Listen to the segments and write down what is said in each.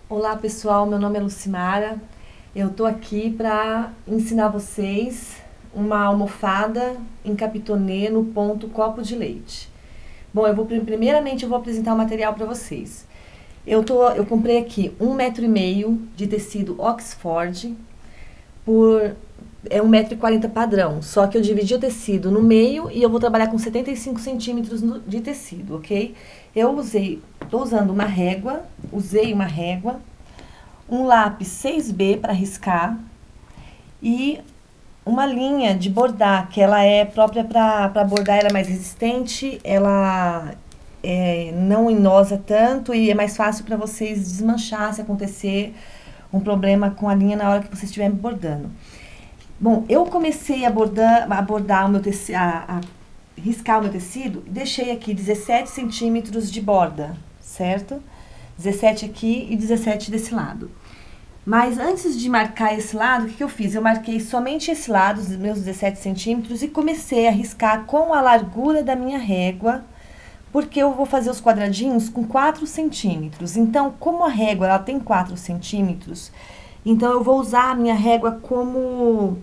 Olá pessoal, meu nome é Lucimara. Eu tô aqui para ensinar vocês uma almofada em capitonê no ponto copo de leite. Bom, primeiramente eu vou apresentar o material para vocês. Eu comprei aqui 1,5 m de tecido Oxford por 1,40 m padrão. Só que eu dividi o tecido no meio e eu vou trabalhar com 75 centímetros de tecido, ok? Tô usando uma régua, usei uma régua, um lápis 6B para riscar e uma linha de bordar, que ela é própria para bordar, ela é mais resistente, ela não enosa tanto e é mais fácil para vocês desmanchar se acontecer um problema com a linha na hora que vocês estiverem bordando. Bom, eu comecei a bordar o meu tecido, a riscar o meu tecido, deixei aqui 17 centímetros de borda, certo? 17 aqui e 17 desse lado. Mas antes de marcar esse lado, o que eu fiz? Eu marquei somente esse lado, os meus 17 centímetros, e comecei a riscar com a largura da minha régua, porque eu vou fazer os quadradinhos com 4 centímetros. Então, como a régua ela tem 4 centímetros, então eu vou usar a minha régua como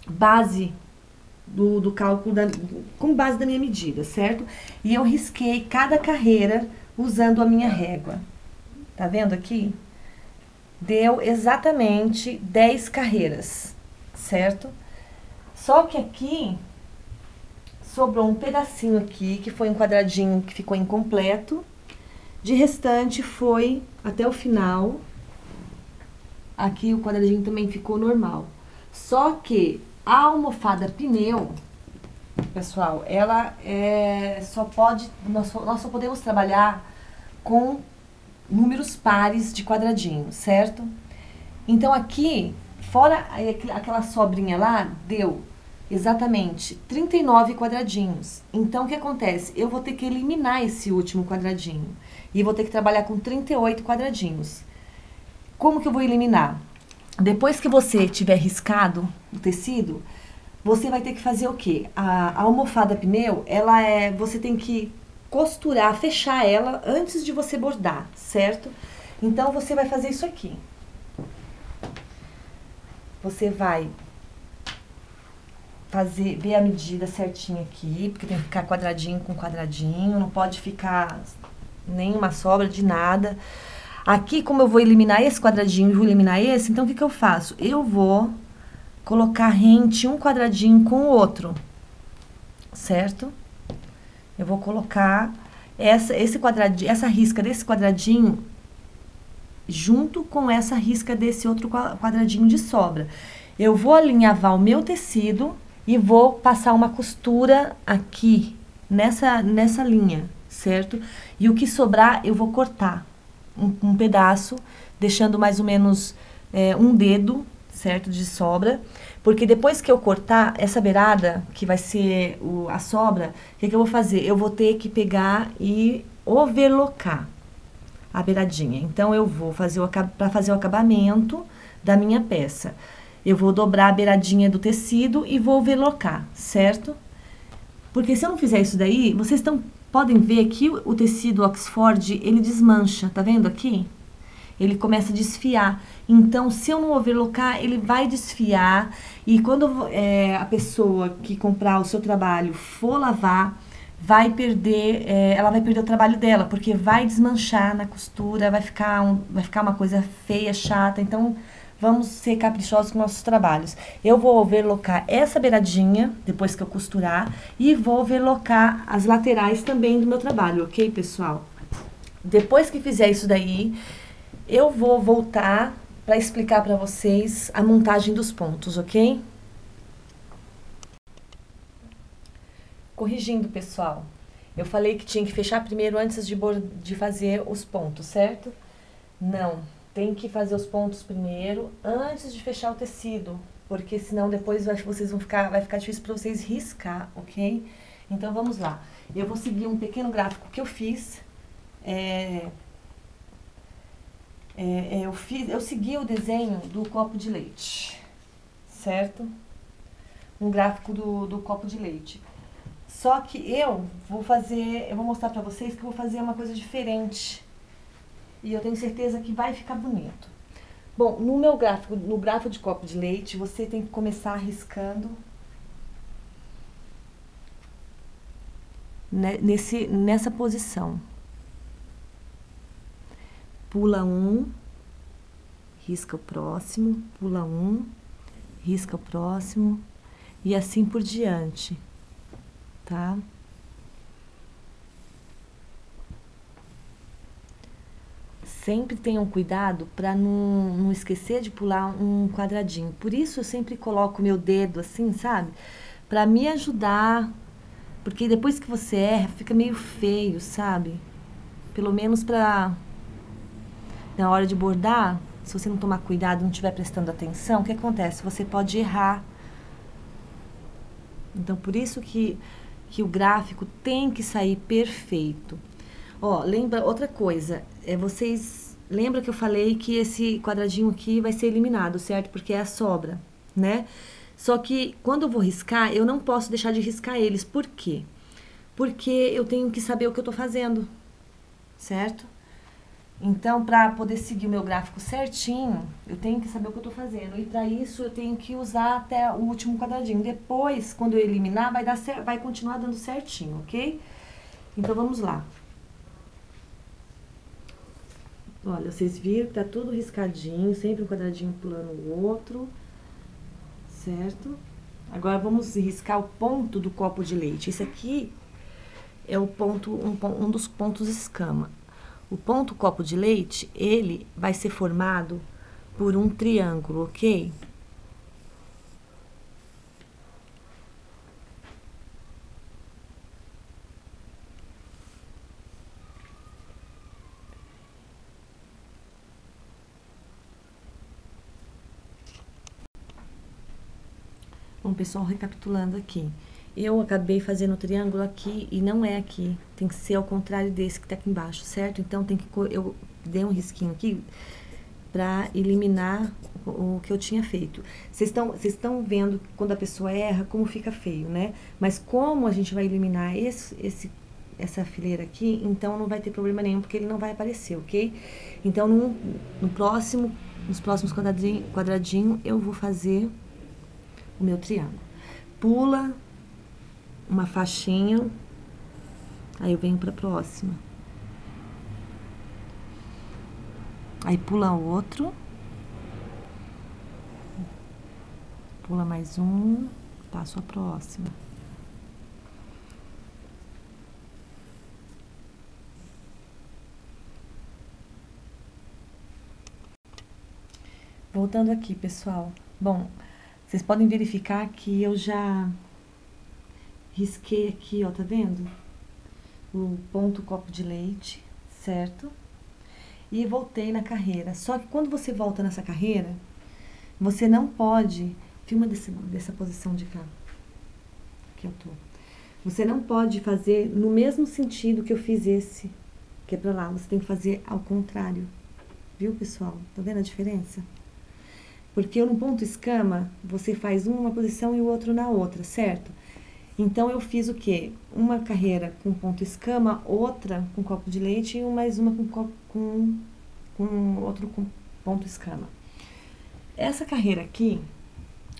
base do cálculo, como base da minha medida, certo? E eu risquei cada carreira usando a minha régua. Tá vendo aqui? Deu exatamente 10 carreiras, certo? Só que aqui sobrou um pedacinho aqui, que foi um quadradinho que ficou incompleto. De restante foi até o final. Aqui o quadradinho também ficou normal. Só que a almofada pneu, pessoal, ela nós só podemos trabalhar com números pares de quadradinho, certo? Então aqui, fora aquela sobrinha lá, deu exatamente 39 quadradinhos. Então o que acontece? Eu vou ter que eliminar esse último quadradinho e vou ter que trabalhar com 38 quadradinhos. Como que eu vou eliminar? Depois que você tiver riscado o tecido, você vai ter que fazer o quê? A almofada pneu, você tem que costurar, fechar ela antes de você bordar, certo? Então, você vai fazer isso aqui. Você vai ver a medida certinha aqui, porque tem que ficar quadradinho com quadradinho, não pode ficar nenhuma sobra de nada. Aqui, como eu vou eliminar esse quadradinho e vou eliminar esse, então o que que eu faço? Eu vou colocar rente um quadradinho com o outro, certo? Eu vou colocar essa risca desse quadradinho junto com essa risca desse outro quadradinho de sobra. Eu vou alinhavar o meu tecido e vou passar uma costura aqui, nessa linha, certo? E o que sobrar, eu vou cortar um pedaço, deixando mais ou menos um dedo, certo, de sobra. Porque depois que eu cortar essa beirada, que vai ser a sobra, o que que eu vou fazer? Eu vou ter que pegar e overlocar a beiradinha. Então, eu vou fazer para fazer o acabamento da minha peça. Eu vou dobrar a beiradinha do tecido e vou overlocar, certo? Porque se eu não fizer isso daí, podem ver que o tecido Oxford, ele desmancha, tá vendo aqui? Ele começa a desfiar. Então, se eu não overlocar, ele vai desfiar. E quando a pessoa que comprar o seu trabalho for lavar, ela vai perder o trabalho dela, porque vai desmanchar na costura, vai ficar uma coisa feia, chata. Então, vamos ser caprichosos com nossos trabalhos. Eu vou overlocar essa beiradinha, depois que eu costurar, e vou overlocar as laterais também do meu trabalho, ok, pessoal? Depois que fizer isso daí, eu vou voltar para explicar para vocês a montagem dos pontos, ok? Corrigindo, pessoal. Eu falei que tinha que fechar primeiro antes de fazer os pontos, certo? Não, tem que fazer os pontos primeiro antes de fechar o tecido, porque senão depois vai ficar difícil para vocês riscar, ok? Então, vamos lá. Eu vou seguir um pequeno gráfico que eu fiz. Eu segui o desenho do copo de leite, certo? Um gráfico do copo de leite. Só que eu vou mostrar pra vocês que eu vou fazer uma coisa diferente. e eu tenho certeza que vai ficar bonito. Bom, no meu gráfico, no gráfico de copo de leite, você tem que começar riscando nessa posição. Pula um, risca o próximo, pula um, risca o próximo, e assim por diante, tá? Sempre tenham cuidado para não esquecer de pular um quadradinho. Por isso eu sempre coloco meu dedo assim, sabe? Para me ajudar, porque depois que você erra, fica meio feio, sabe? Pelo menos para na hora de bordar, se você não tomar cuidado, não estiver prestando atenção, o que acontece? Você pode errar. Então, por isso que o gráfico tem que sair perfeito. Ó, lembra outra coisa, vocês lembram que eu falei que esse quadradinho aqui vai ser eliminado, certo? Porque é a sobra, né? Só que quando eu vou riscar, eu não posso deixar de riscar eles. Por quê? Porque eu tenho que saber o que eu tô fazendo, certo? Então, para poder seguir o meu gráfico certinho, eu tenho que saber o que eu tô fazendo. E para isso, eu tenho que usar até o último quadradinho. Depois, quando eu eliminar, vai continuar dando certinho, ok? Então, vamos lá. Olha, vocês viram que tá tudo riscadinho, sempre um quadradinho pulando o outro, certo? Agora, vamos riscar o ponto do copo de leite. Esse aqui é o ponto, um dos pontos escama. O ponto copo de leite, ele vai ser formado por um triângulo, ok? Bom, pessoal, recapitulando aqui. Eu acabei fazendo o triângulo aqui e não é aqui. Tem que ser ao contrário desse que tá aqui embaixo, certo? Então, eu dei um risquinho aqui pra eliminar o que eu tinha feito. Vocês estão vendo quando a pessoa erra, como fica feio, né? Mas como a gente vai eliminar essa fileira aqui, então não vai ter problema nenhum, porque ele não vai aparecer, ok? Então, nos próximos quadradinhos, eu vou fazer o meu triângulo. Pula uma faixinha, aí eu venho pra próxima. Aí pula outro. Pula mais um, passo a próxima. Voltando aqui, pessoal. Bom, vocês podem verificar que eu já risquei aqui, ó, tá vendo? O ponto copo de leite, certo? E voltei na carreira. Só que quando você volta nessa carreira, você não pode... Filma dessa posição de cá, que eu tô. Você não pode fazer no mesmo sentido que eu fiz esse, que é pra lá. Você tem que fazer ao contrário. Viu, pessoal? Tá vendo a diferença? Porque no ponto escama, você faz uma posição e o outro na outra, certo? Então, eu fiz o quê? Uma carreira com ponto escama, outra com copo de leite e mais uma com outro com ponto escama. Essa carreira aqui,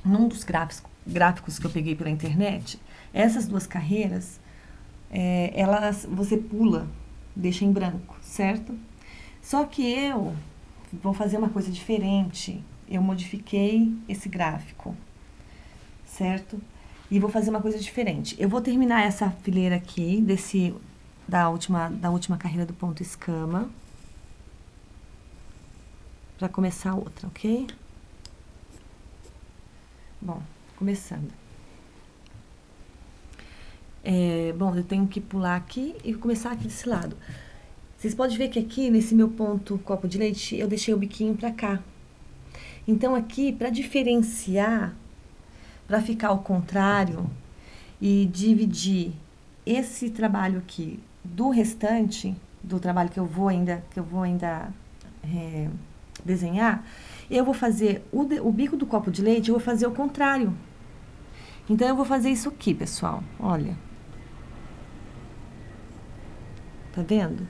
num dos gráficos que eu peguei pela internet, essas duas carreiras, você pula, deixa em branco, certo? Só que eu vou fazer uma coisa diferente. Eu modifiquei esse gráfico, certo? E vou fazer uma coisa diferente. Eu vou terminar essa fileira aqui, da última carreira do ponto escama, para começar outra, ok? Bom, começando. Bom, eu tenho que pular aqui e começar aqui desse lado. Vocês podem ver que aqui, nesse meu ponto copo de leite, eu deixei o biquinho pra cá. Então, aqui, pra diferenciar, pra ficar ao contrário e dividir esse trabalho aqui do restante, do trabalho que eu vou ainda desenhar, eu vou fazer o bico do copo de leite, eu vou fazer o contrário. Então, eu vou fazer isso aqui, pessoal, olha. Tá vendo?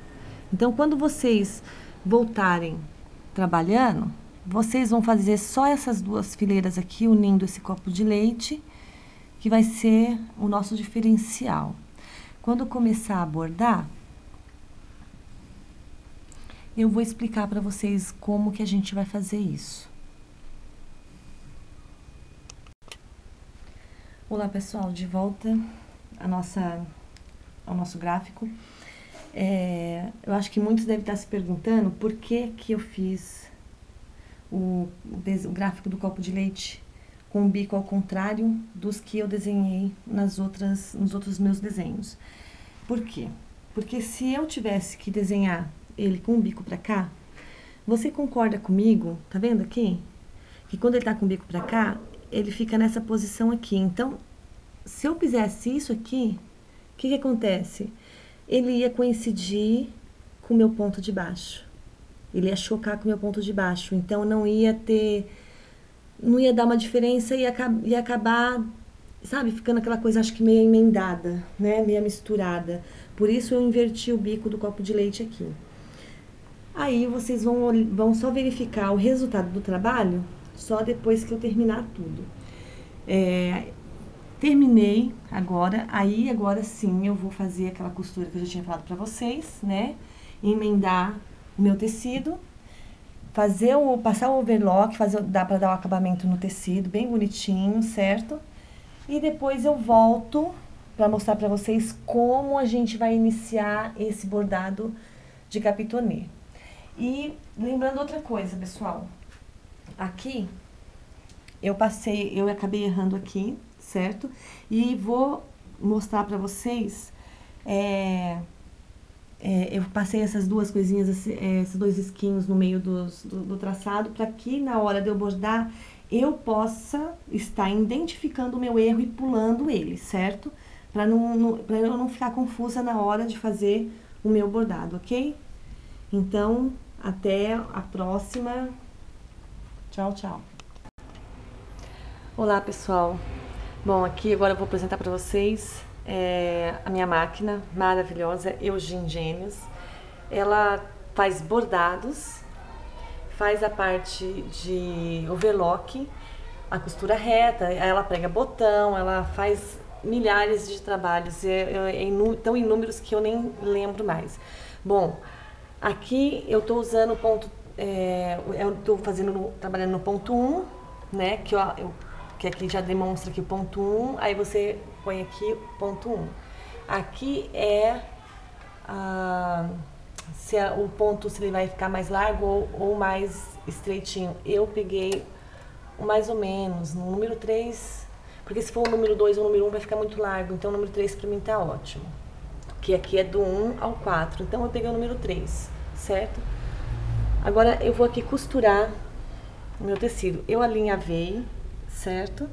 Então, quando vocês voltarem trabalhando, vocês vão fazer só essas duas fileiras aqui, unindo esse copo de leite, que vai ser o nosso diferencial. Quando começar a bordar, eu vou explicar para vocês como que a gente vai fazer isso. Olá, pessoal, de volta ao nosso gráfico. Eu acho que muitos devem estar se perguntando por que eu fiz o gráfico do copo de leite com o bico ao contrário dos que eu desenhei nos outros meus desenhos. Por quê? Porque se eu tivesse que desenhar ele com o bico para cá, você concorda comigo, tá vendo aqui? Que quando ele tá com o bico para cá, ele fica nessa posição aqui. Então, se eu fizesse isso aqui, o que acontece? Ele ia coincidir com o meu ponto de baixo. Ele ia chocar com o meu ponto de baixo. Então, não ia dar uma diferença e ia acabar, sabe, ficando aquela coisa, acho que meio emendada, né? Meio misturada. Por isso, eu inverti o bico do copo de leite aqui. Aí, vocês vão só verificar o resultado do trabalho só depois que eu terminar tudo. Terminei agora, agora sim eu vou fazer aquela costura que eu já tinha falado pra vocês, né? Emendar o meu tecido, passar o overlock, dá pra dar o acabamento no tecido, bem bonitinho, certo? E depois eu volto pra mostrar pra vocês como a gente vai iniciar esse bordado de capitonê. E lembrando outra coisa, pessoal, aqui eu acabei errando aqui, certo? E vou mostrar pra vocês, eu passei essas duas coisinhas, esses dois risquinhos no meio do traçado, para que na hora de eu bordar, eu possa estar identificando o meu erro e pulando ele, certo? Para eu não ficar confusa na hora de fazer o meu bordado, ok? Então, até a próxima. Tchau, tchau. Olá, pessoal. Bom, aqui agora eu vou apresentar para vocês a minha máquina maravilhosa, Eugene Gêmeos. Ela faz bordados, faz a parte de overlock, a costura reta, ela prega botão, ela faz milhares de trabalhos, tão inúmeros que eu nem lembro mais. Bom, aqui eu tô usando o ponto, eu tô trabalhando no ponto 1, né, que aqui já demonstra aqui o ponto 1, aí você põe aqui o ponto 1. Aqui o ponto, se ele vai ficar mais largo ou mais estreitinho. Eu peguei mais ou menos no número 3, porque se for o número 2 ou o número 1 vai ficar muito largo, então o número 3 pra mim tá ótimo. Que aqui é do 1 ao 4, então eu peguei o número 3, certo? Agora eu vou aqui costurar o meu tecido. Eu alinhavei, certo?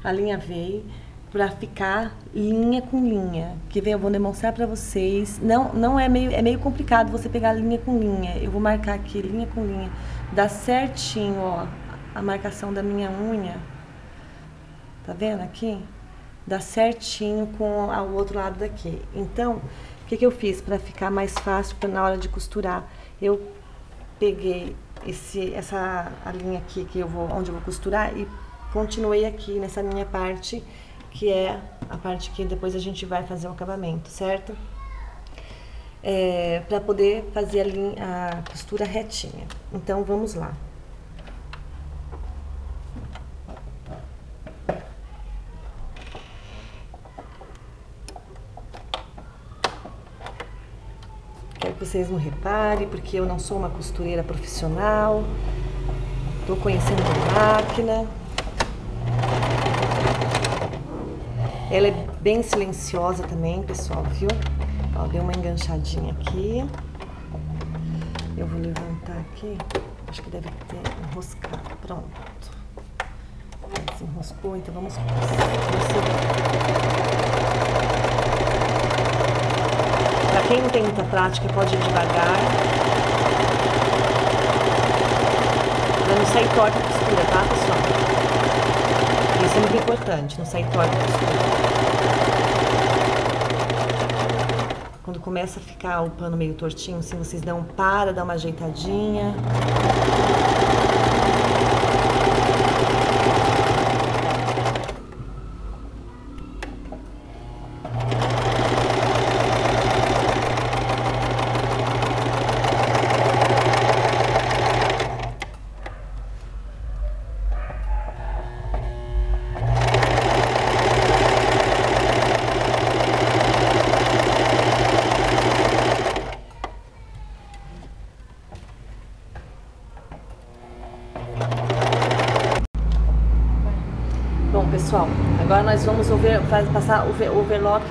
Alinhavei pra ficar linha com linha. Que vem, eu vou demonstrar pra vocês. Não é meio complicado você pegar linha com linha. Eu vou marcar aqui linha com linha. Dá certinho, ó, a marcação da minha unha. Tá vendo aqui? Dá certinho com o outro lado daqui. Então, o que eu fiz pra ficar mais fácil na hora de costurar? Eu peguei a linha aqui onde eu vou costurar e continuei aqui nessa minha parte, que é a parte que depois a gente vai fazer o acabamento, certo? Para poder fazer a costura retinha. Então, vamos lá. Quero que vocês não reparem, porque eu não sou uma costureira profissional. Tô conhecendo a máquina. Ela é bem silenciosa também, pessoal, viu? Ó, deu uma enganchadinha aqui. Eu vou levantar aqui. Acho que deve ter enroscado. Pronto. Desenroscou, então vamos Pra quem não tem muita prática, pode ir devagar. Pra não sair torta a costura, tá, pessoal? Isso é muito importante, não sair torta a costura. Quando começa a ficar o pano meio tortinho, se vocês dá uma ajeitadinha. Bom, pessoal, agora nós vamos passar o overlock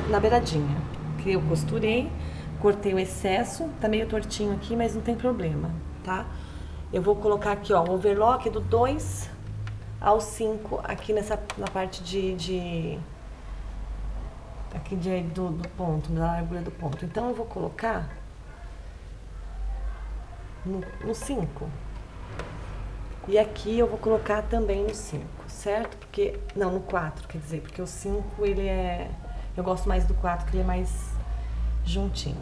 na beiradinha. Que eu costurei, cortei o excesso, tá meio tortinho aqui, mas não tem problema, tá? Eu vou colocar aqui, ó, o overlock do 2 ao 5 aqui na parte do ponto, da largura do ponto. Então eu vou colocar no 5. E aqui eu vou colocar também no 5, certo? Porque, não, no 4, quer dizer, porque o 5 ele é... Eu gosto mais do 4, que ele é mais juntinho.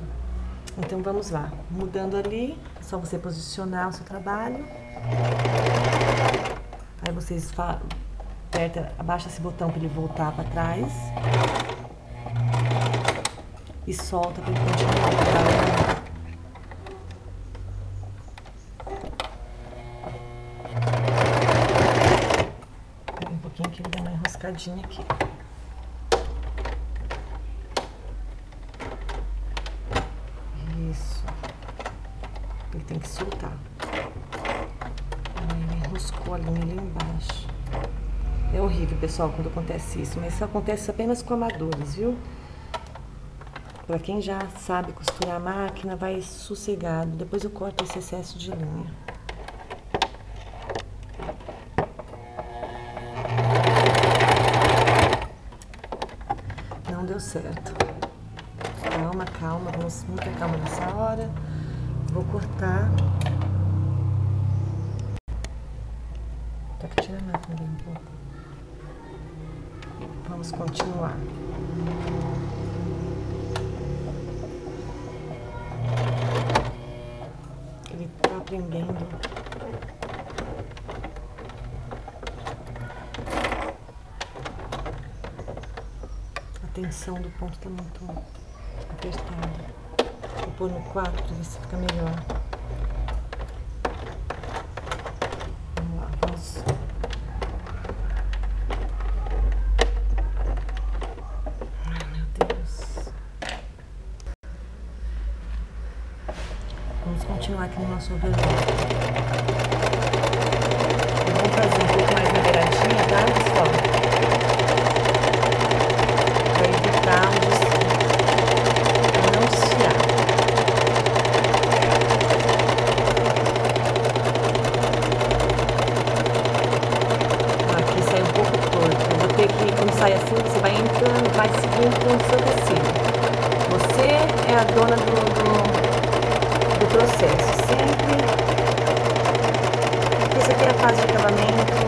Então vamos lá, mudando ali, é só você posicionar o seu trabalho. Aí vocês abaixa esse botão para ele voltar para trás. E solta para ele continuar trabalhando. Um pouquinho que ele dá uma enroscadinha aqui. Isso. Ele tem que soltar. Ele enroscou a linha ali embaixo. É horrível, pessoal, quando acontece isso, mas isso acontece apenas com amadores, viu? Pra quem já sabe costurar a máquina, vai sossegado. Depois eu corto esse excesso de linha. Não deu certo. Calma, calma, vamos muita calma nessa hora. Vou cortar. Tá que tira a máquina bem um pouco. Vamos continuar. Ele tá aprendendo. A tensão do ponto tá muito apertada. Vou pôr no 4 para ver se fica melhor. Vamos lá, vamos. Ai, meu Deus. Vamos continuar aqui no nosso overlock. Vamos fazer um pouco mais na beiradinha, tá, pessoal? Para evitar não chiar. Aqui sai um pouco torto. Eu vou ter que, quando sai assim, você vai entrando, vai seguindo com o seu tecido. Você é a dona do processo, sempre. Isso aqui é a fase de acabamento.